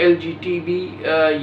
LGTB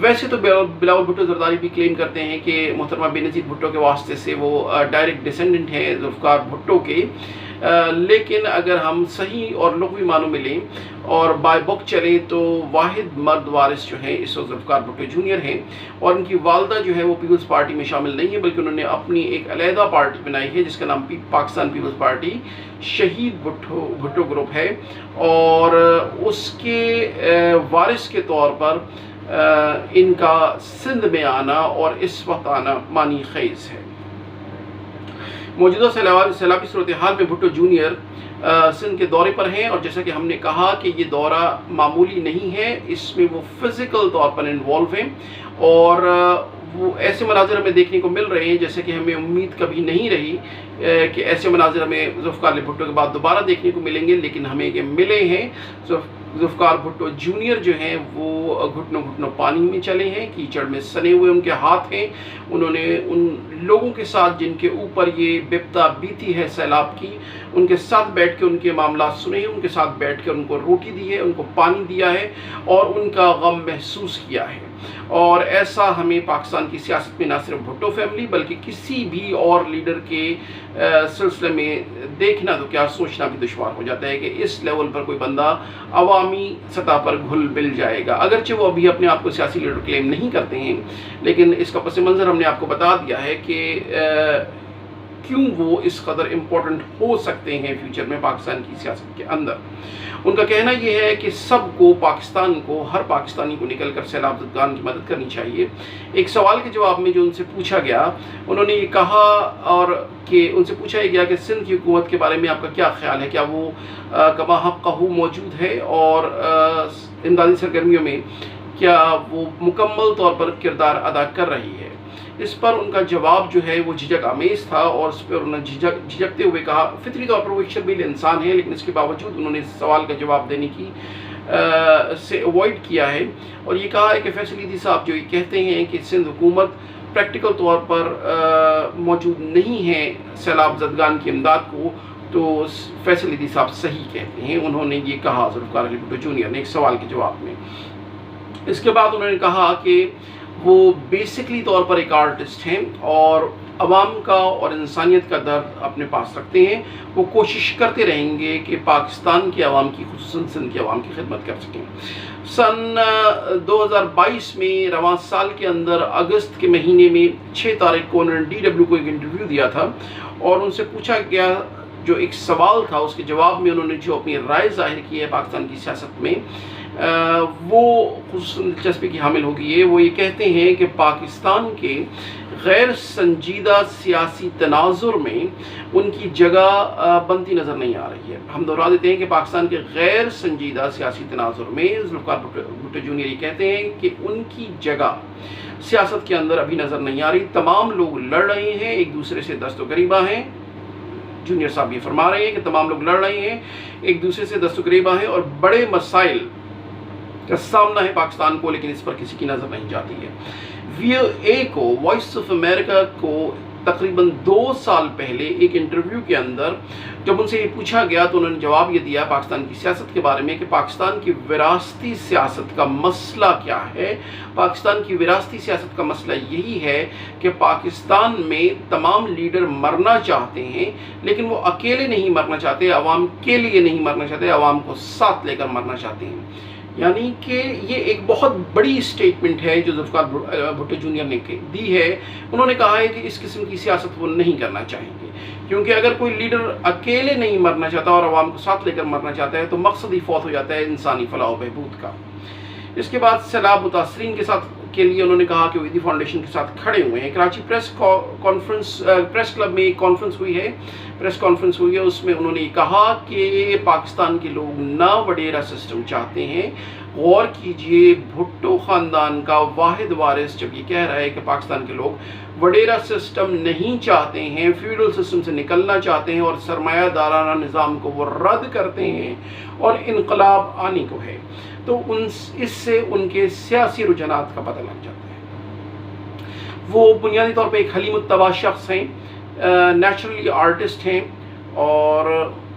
ویسے تو بلاول بھٹو زرداری بھی کلیم کرتے ہیں کہ محترمہ بے نظیر بھٹو کے واسطے سے وہ ڈائریکٹ ڈسینڈنٹ ہیں ذوالفقار بھٹو کے، لیکن اگر ہم صحیح اور لغوی معنوں میں لیں اور بائی بک چلیں تو واحد مرد وارث جو ہیں اس وقت ذوالفقار بھٹو جونیئر ہیں، اور ان کی والدہ جو ہے وہ پیپلز پارٹی میں شامل نہیں ہے، بلکہ انہوں نے اپنی ایک علیحدہ پارٹی بنائی ہے جس کا نام پاکستان پیپلز پارٹی شہید بھٹو گروپ ہے، اور اس کے وارث کے طور پر ان کا سندھ میں آنا اور اس وقت آنا معنی خیز ہے۔ موجودہ سیلابی صورتحال میں بھٹو جونیئر سندھ کے دورے پر ہیں، اور جیسا کہ ہم نے کہا کہ یہ دورہ معمولی نہیں ہے، اس میں وہ فزیکل طور پر انوالو ہیں، اور وہ ایسے مناظر ہمیں دیکھنے کو مل رہے ہیں جیسے کہ ہمیں امید کبھی نہیں رہی کہ ایسے مناظر ہمیں ذوالفقار بھٹو کے بعد دوبارہ دیکھنے کو ملیں گے، لیکن ہمیں یہ ملے ہیں۔ ذوالفقار بھٹو جونیئر جو ہیں وہ گھٹنوں گھٹنوں پانی میں چلے ہیں، کیچڑ میں سنے ہوئے ان کے ہاتھ ہیں، انہوں نے ان لوگوں کے ساتھ جن کے اوپر یہ بپتا بیتی ہے سیلاب کی، ان کے ساتھ بیٹھ کے ان کے معاملات سنے ہیں، ان کے ساتھ بیٹھ کے ان کو روٹی دی ہے، ان کو پانی دیا ہے، اور ان کا غم محسوس کیا ہے۔ اور ایسا ہمیں پاکستان کی سیاست میں نہ صرف بھٹو فیملی بلکہ کسی بھی اور لیڈر کے سلسلے میں دیکھنا تو کیا سوچنا بھی دشوار ہو جاتا ہے کہ اس لیول پر کوئی بندہ عوامی سطح پر گھل مل جائے گا، اگرچہ وہ ابھی اپنے آپ کو سیاسی لیڈر کلیم نہیں کرتے ہیں، لیکن اس کا پس منظر ہم نے آپ کو بتا دیا ہے کہ کیوں وہ اس قدر امپورٹنٹ ہو سکتے ہیں فیوچر میں پاکستان کی سیاست کے اندر۔ ان کا کہنا یہ ہے کہ سب کو، پاکستان کو، ہر پاکستانی کو نکل کر سیلاب زدگان کی مدد کرنی چاہیے۔ ایک سوال کے جواب میں جو ان سے پوچھا گیا، انہوں نے یہ کہا، اور کہ ان سے پوچھا یہ گیا کہ سندھ کی حکومت کے بارے میں آپ کا کیا خیال ہے، کیا وہ کما حقہ موجود ہے، اور امدادی سرگرمیوں میں کیا وہ مکمل طور پر کردار ادا کر رہی ہے۔ اس پر ان کا جواب جو ہے وہ جھجک آمیز تھا، اور اس پر انہوں نے جھجکتے ہوئے کہا، فطری طور پر وہ ایک شرمیل انسان ہے، لیکن اس کے باوجود انہوں نے اس سوال کا جواب دینے کی سے اوائڈ کیا ہے، اور یہ کہا ہے کہ فیصل عیدی صاحب جو یہ کہتے ہیں کہ سندھ حکومت پریکٹیکل طور پر موجود نہیں ہے سیلاب زدگان کی امداد کو، تو فیصل عیدی صاحب صحیح کہتے ہیں۔ انہوں نے یہ کہا ذوالفقار علی بھٹو جونیئر نے ایک سوال کے جواب میں۔ اس کے بعد انہوں نے کہا کہ وہ بیسکلی طور پر ایک آرٹسٹ ہیں، اور عوام کا اور انسانیت کا درد اپنے پاس رکھتے ہیں، وہ کوشش کرتے رہیں گے کہ پاکستان کی عوام کی، خصوصاً سندھ کی عوام کی خدمت کر سکیں۔ سن 2022 میں رواں سال کے اندر اگست کے مہینے میں 6 تاریخ کو انہوں نے DW کو ایک انٹرویو دیا تھا، اور ان سے پوچھا گیا جو ایک سوال تھا، اس کے جواب میں انہوں نے جو اپنی رائے ظاہر کی ہے پاکستان کی سیاست میں، وہ خصوصاً دلچسپی کی حامل ہوگی۔ وہ یہ کہتے ہیں کہ پاکستان کے غیر سنجیدہ سیاسی تناظر میں ان کی جگہ بنتی نظر نہیں آ رہی ہے۔ ہم دہرا دیتے ہیں کہ پاکستان کے غیر سنجیدہ سیاسی تناظر میں ذوالفقار بھٹو جونیئر یہ کہتے ہیں کہ ان کی جگہ سیاست کے اندر ابھی نظر نہیں آ رہی۔ تمام لوگ لڑ رہے ہیں، ایک دوسرے سے دست و گریباں ہیں۔ جونیئر صاحب یہ فرما رہے ہیں کہ تمام لوگ لڑ رہے ہیں، ایک دوسرے سے دست و گریباں ہیں، اور بڑے مسائل کا سامنا ہے پاکستان کو، لیکن اس پر کسی کی نظر نہیں جاتی ہے۔ VOA کو، وائس آف امریکہ کو تقریباً 2 سال پہلے ایک انٹرویو کے اندر جب ان سے یہ پوچھا گیا تو انہوں نے جواب یہ دیا پاکستان کی سیاست کے بارے میں کہ پاکستان کی وراثتی سیاست کا مسئلہ کیا ہے۔ پاکستان کی وراثتی سیاست کا مسئلہ یہی ہے کہ پاکستان میں تمام لیڈر مرنا چاہتے ہیں، لیکن وہ اکیلے نہیں مرنا چاہتے، عوام کے لیے نہیں مرنا چاہتے، عوام کو ساتھ لے کر مرنا چاہتے ہیں۔ یعنی کہ یہ ایک بہت بڑی سٹیٹمنٹ ہے جو ذوالفقار بھٹو جونیئر نے دی ہے۔ انہوں نے کہا ہے کہ اس قسم کی سیاست وہ نہیں کرنا چاہیں گے، کیونکہ اگر کوئی لیڈر اکیلے نہیں مرنا چاہتا اور عوام کو ساتھ لے کر مرنا چاہتا ہے تو مقصد ہی فوت ہو جاتا ہے انسانی فلاح و بہبود کا۔ اس کے بعد سیلاب متاثرین کے لیے انہوں نے کہا کہ وہ عیدی فاؤنڈیشن کے ساتھ کھڑے ہوئے ہیں۔ کراچی پریس کلب میں ایک کانفرنس ہوئی ہے، اس میں انہوں نے کہا کہ پاکستان کے لوگ نہ وڈیرا سسٹم چاہتے ہیں۔ غور کیجئے، بھٹو خاندان کا واحد وارث جب یہ کہہ رہا ہے کہ پاکستان کے لوگ وڈیرا سسٹم نہیں چاہتے ہیں، فیوڈل سسٹم سے نکلنا چاہتے ہیں، اور سرمایہ دارانہ نظام کو وہ رد کرتے ہیں اور انقلاب آنے کو ہے، تو اس سے ان کے سیاسی رجحانات کا پتہ لگ جاتا ہے۔ وہ بنیادی طور پہ ایک حلیم الطبع شخص ہیں، نیچرلی آرٹسٹ ہیں، اور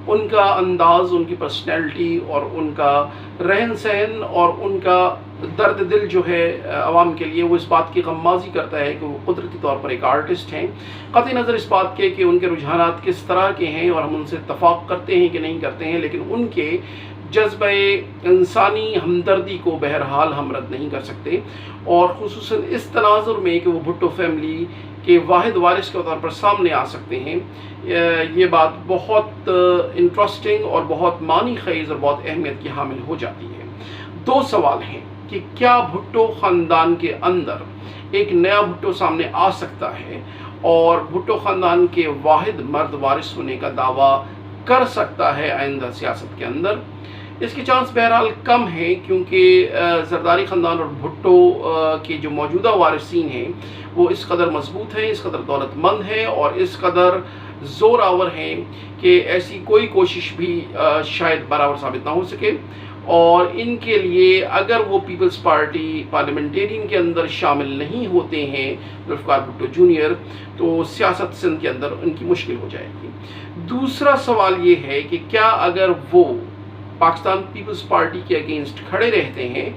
ان کا انداز، ان کی پرسنالٹی اور ان کا رہن سہن اور ان کا درد دل جو ہے عوام کے لیے، وہ اس بات کی غمازی کرتا ہے کہ وہ قدرتی طور پر ایک آرٹسٹ ہیں، قطع نظر اس بات کے کہ ان کے رجحانات کس طرح کے ہیں اور ہم ان سے اتفاق کرتے ہیں کہ نہیں کرتے ہیں، لیکن ان کے جذبہ انسانی ہمدردی کو بہرحال ہم رد نہیں کر سکتے، اور خصوصاً اس تناظر میں کہ وہ بھٹو فیملی کے واحد وارث کے طور پر سامنے آ سکتے ہیں، یہ بات بہت انٹرسٹنگ اور بہت معنی خیز اور بہت اہمیت کی حامل ہو جاتی ہے۔ دو سوال ہیں کہ کیا بھٹو خاندان کے اندر ایک نیا بھٹو سامنے آ سکتا ہے اور بھٹو خاندان کے واحد مرد وارث ہونے کا دعویٰ کر سکتا ہے آئندہ سیاست کے اندر؟ اس کی چانس بہرحال کم ہیں، کیونکہ زرداری خاندان اور بھٹو کے جو موجودہ وارثین ہیں وہ اس قدر مضبوط ہیں، اس قدر دولت مند ہیں اور اس قدر زور آور ہیں کہ ایسی کوئی کوشش بھی شاید برابر ثابت نہ ہو سکے، اور ان کے لیے اگر وہ پیپلز پارٹی پارلیمنٹیرین کے اندر شامل نہیں ہوتے ہیں ذوالفقار بھٹو جونیئر، تو سیاست سندھ کے اندر ان کی مشکل ہو جائے گی۔ دوسرا سوال یہ ہے کہ کیا اگر وہ پاکستان پیپلز پارٹی کے اگینسٹ کھڑے رہتے ہیں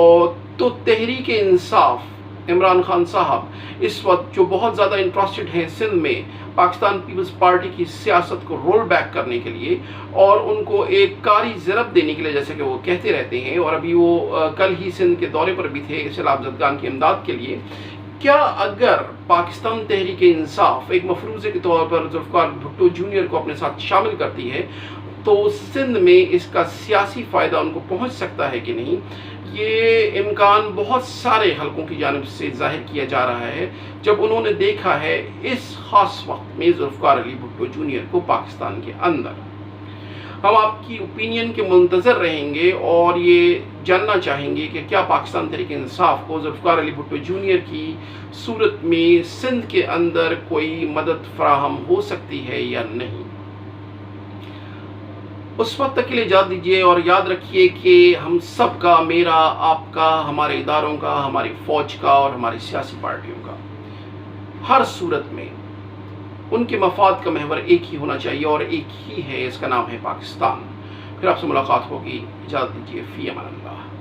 اور تو تحریک انصاف عمران خان صاحب اس وقت جو بہت زیادہ انٹرسٹڈ ہیں سندھ میں پاکستان پیپلز پارٹی کی سیاست کو رول بیک کرنے کے لیے اور ان کو ایک کاری ضرب دینے کے لیے، جیسے کہ وہ کہتے رہتے ہیں، اور ابھی وہ کل ہی سندھ کے دورے پر بھی تھے سیلاب زدگان کی امداد کے لیے، کیا اگر پاکستان تحریک انصاف ایک مفروضے کے طور پر ذوالفقار بھٹو جونیئر کو اپنے ساتھ شامل کرتی ہے تو سندھ میں اس کا سیاسی فائدہ ان کو پہنچ سکتا ہے کہ نہیں؟ یہ امکان بہت سارے حلقوں کی جانب سے ظاہر کیا جا رہا ہے جب انہوں نے دیکھا ہے اس خاص وقت میں ذوالفقار علی بھٹو جونیئر کو پاکستان کے اندر۔ ہم آپ کی اوپینین کے منتظر رہیں گے اور یہ جاننا چاہیں گے کہ کیا پاکستان تحریک انصاف کو ذوالفقار علی بھٹو جونیئر کی صورت میں سندھ کے اندر کوئی مدد فراہم ہو سکتی ہے یا نہیں۔ اس وقت تک کے لیے اجازت دیجیے اور یاد رکھیے کہ ہم سب کا، میرا، آپ کا، ہمارے اداروں کا، ہماری فوج کا اور ہماری سیاسی پارٹیوں کا، ہر صورت میں ان کے مفاد کا محور ایک ہی ہونا چاہیے اور ایک ہی ہے، اس کا نام ہے پاکستان۔ پھر آپ سے ملاقات ہوگی، اجازت دیجیے، فی امان اللہ۔